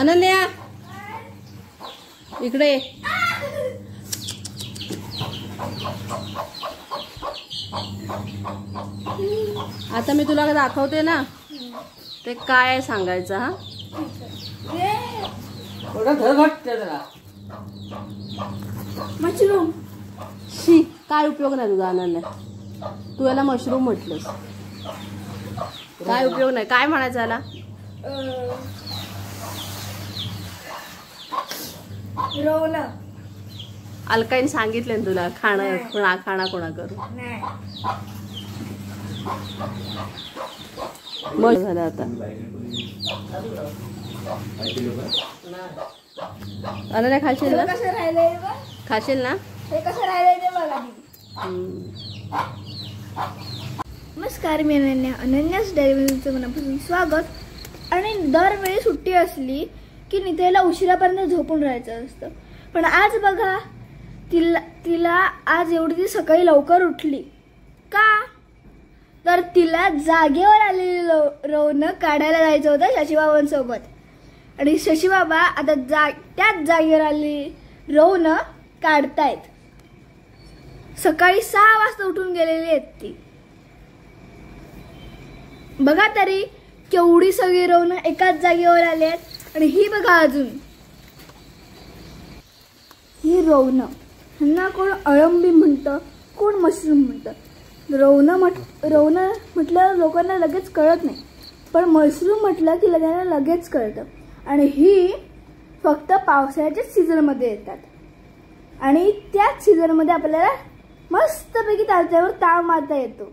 अनन्या इकडे आता मी तुला दाखवते ना ते काय सांगायचं. हा मशरूम. शी काय उपयोग नाही तुझा अनन्या. तू याला मशरूम म्हटलंस. काय उपयोग नाही. काय म्हणायचं याला. रोवणं. अलकाईन सांगितले ना तुला खाणं खाणा कोणा करू. मग झालं आता. अनन्या खाशील ना. कसं राहिलंय खाशील ना. हे कसं राहिलंय ते बघा. नमस्कार, मी अनन्या. अनन्यास डायरीचं मनापासून स्वागत. आणि दरवेळी सुट्टी असली की नितेला उशिरापर्यंत झोपून राहायचं असतं. पण आज बघा तिला आज एवढी ती सकाळी लवकर उठली का. तर तिला जागेवर आलेली रौनक काढायला जायचं होतं शशीबाबांसोबत. आणि शशीबाबा आता त्याच जागेवर आलेली रौनक काढतायत. सकाळी 6 वाजता उठून गेलेली आहेत ती. बघा तरी केवढी सगळी रौनक एकाच जागेवर आली आहेत. आणि ही बघा अजून ही रौनक. ह्यांना कोण अळंबी म्हणतं, कोण मशरूम म्हणतं. रौनक म्हटलं लोकांना लगेच कळत नाही, पण मशरूम म्हटलं की त्यांना लगेच कळतं. आणि ही फक्त पावसाळ्याच्याच सीझनमध्ये येतात. आणि त्याच सीझनमध्ये आपल्याला मस्तपैकी त्याच्यावर ताव मारता येतो.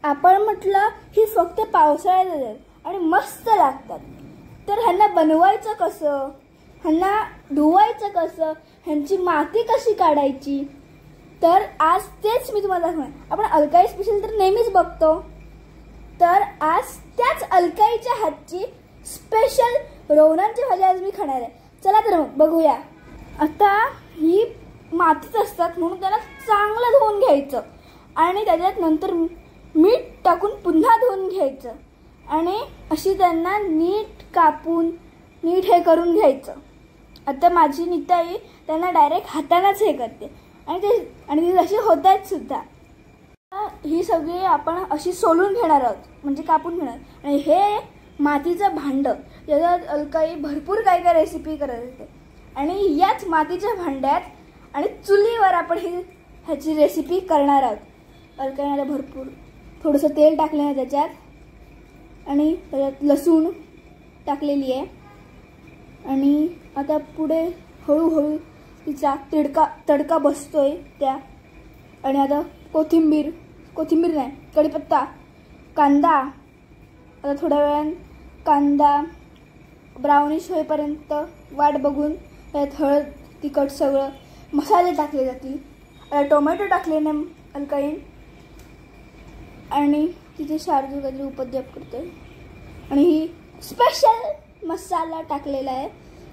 आपण म्हटलं ही फक्त पावसाळ्यात येतात आणि मस्त लागतात. तर ह्यांना बनवायचं कसं, ह्यांना धुवायचं कसं, ह्यांची माती कशी काढायची, तर आज तेच मी तुम्हाला दाखवणार. आपण अलकाई स्पेशल तर नेहमीच बघतो, तर आज त्याच अलकाईच्या हातची स्पेशल रौनांची भाजी आज मी खाणार आहे. चला तर मग बघूया. आता ही मातीच असतात म्हणून त्यांना चांगलं धुवून घ्यायचं आणि त्याच्यात नंतर मीठ टाकून पुन्हा धुवून घ्यायचं. आणि अशी त्यांना नीट कापून नीट हे करून घ्यायचं. आता माझी निताई त्यांना डायरेक्ट हातानेच हे करते आणि ती जशी होत आहेत सुद्धा. ही सगळी आपण अशी सोलून घेणार आहोत, म्हणजे कापून घेणार. आणि हे मातीचं भांडं, याच्यात अलकाई भरपूर काय काय रेसिपी करत असते. आणि याच मातीच्या भांड्यात आणि चुलीवर आपण ह्याची रेसिपी करणार आहोत. अलकाईने भरपूर थोडंसं तेल टाकलं आहे त्याच्यात आणि त्याच्यात लसूण टाकलेली आहे. आणि आता पुढे हळूहळू तिचा तडका बसतोय त्या. आणि आता कोथिंबीर नाही, कढीपत्ता, कांदा. आता थोड्या वेळानं कांदा ब्राउनिश होईपर्यंत वाट बघून त्यात हळद, तिखट सगळं मसाले टाकले जातील. आता टोमॅटो टाकले नाही अलकाईन आणि तिथे शार्दूल काहीतरी उपद्व्याप करते. आणि ही स्पेशल मसाला टाकलेला आहे,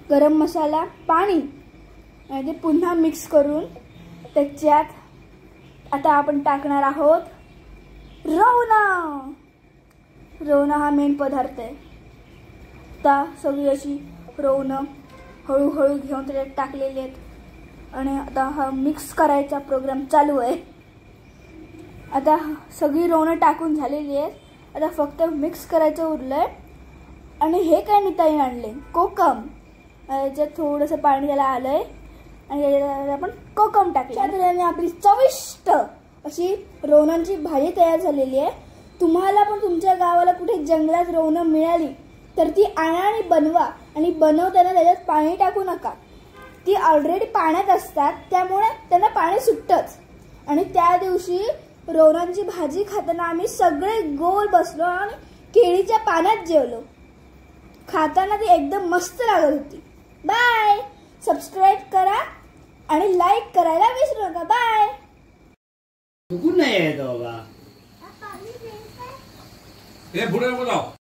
गरम मसाला, पाणी. आणि ते पुन्हा मिक्स करून त्याच्यात आता आपण टाकणार आहोत रौना हा मेन पदार्थ आहे. आता सगळी अशी रौना हळूहळू घेऊन त्याच्यात टाकलेली आहेत. आणि आता हा मिक्स करायचा प्रोग्राम चालू आहे. आता सगळी रौना टाकून झालेली आहे. आता फक्त मिक्स करायचं उरलंय. आणि हे काय निताईने आणले, कोकम. याच्यात थोडंसं पाणी त्याला आलंय आणि याच्यात आपण कोकम टाकले. त्याने आपली चविष्ट अशी रौनांची भाजी तयार झालेली आहे. तुम्हाला पण तुमच्या गावाला कुठे जंगलात रौना मिळाली तर ती आणा आणि बनवा. आणि बनवताना त्याच्यात पाणी टाकू नका, ती ऑलरेडी पाण्यात असतात, त्यामुळे त्यांना पाणी सुटतंच. आणि त्या दिवशी रौनांची भाजी खाताना आम्ही सगळे गोल बसलो आणि केळीच्या पाण्यात जेवलो. खाताना ती एकदम मस्त लागत होती. बाय. सबस्क्राईब करा आणि लाईक करायला विसरू नका. बाय. नाही आहे बाबा.